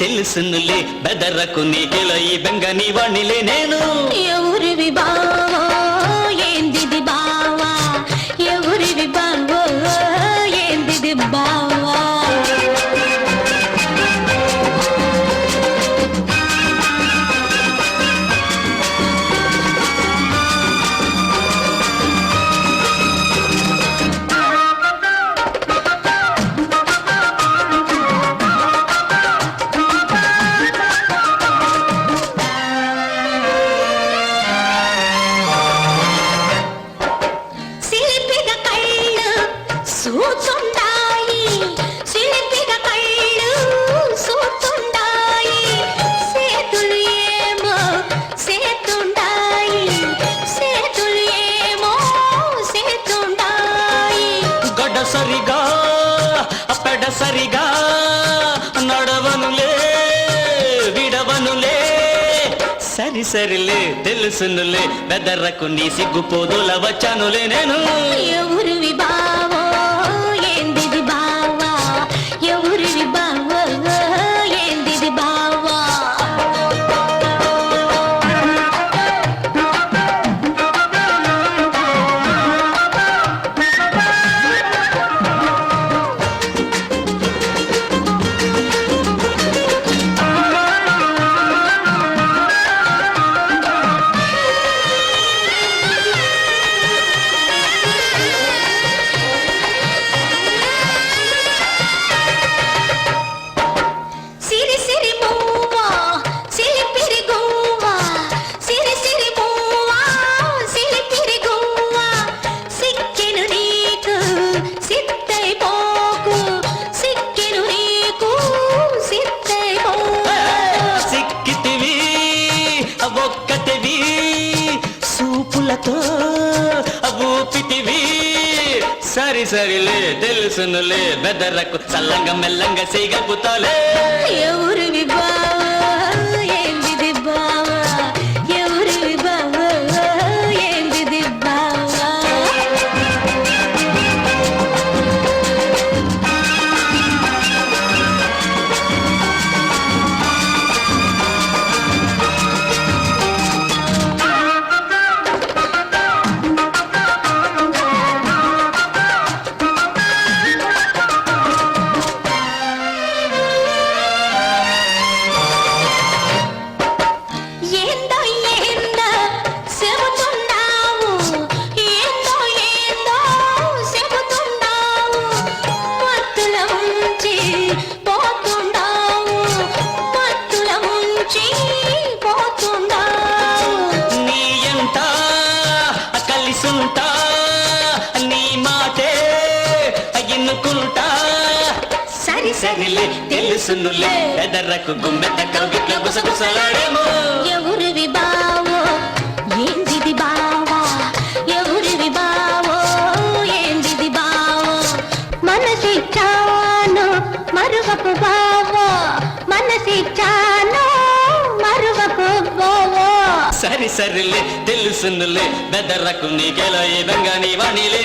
తెలుసునులే బెదరకు నీకెలా ఈ బెంగ నీ వాణిలే నేను ఎవరివి బావా ఏందిది బావా ఎవరివి బావా ఏందిది బావా సరిగా అప్పడ సరిగా నడవనులే విడవనులే సరి సరిలే తెలుసునులే బెదరకు నీ సిగ్గుపోదుల వచ్చానులే నేను ఎవరివి బావో ఏందిది బావా ఎవరివి బావో ఏందిది బావా ఒక్కటివి సూపులతో ఊపిటివి సరి సరిలే తెలుసునులే బెదరకు చల్లంగా మెల్లంగా చేయగలుగుతాలే ఎవరివి బావా ఏందిది బావా ఎవరివి బావా ఏందిది బావా నీ మాటే ఎన్నుకుంటా సరి సరిలే తెలుసునులే బెదరకు గుమ్మెత్త కవిట్ల గుసగుసలాడేమో ఎవరివి బావో ఏందిది బావా ఎవరివి బావో ఏందిది బావో మనసిచ్చాను మరువకు బావో మనసిచ్చాను మరువకు బావో సరి సరిలే తెలుసునులే బెదరకు నీకెలా ఈ బెంగ నీ వాణిలే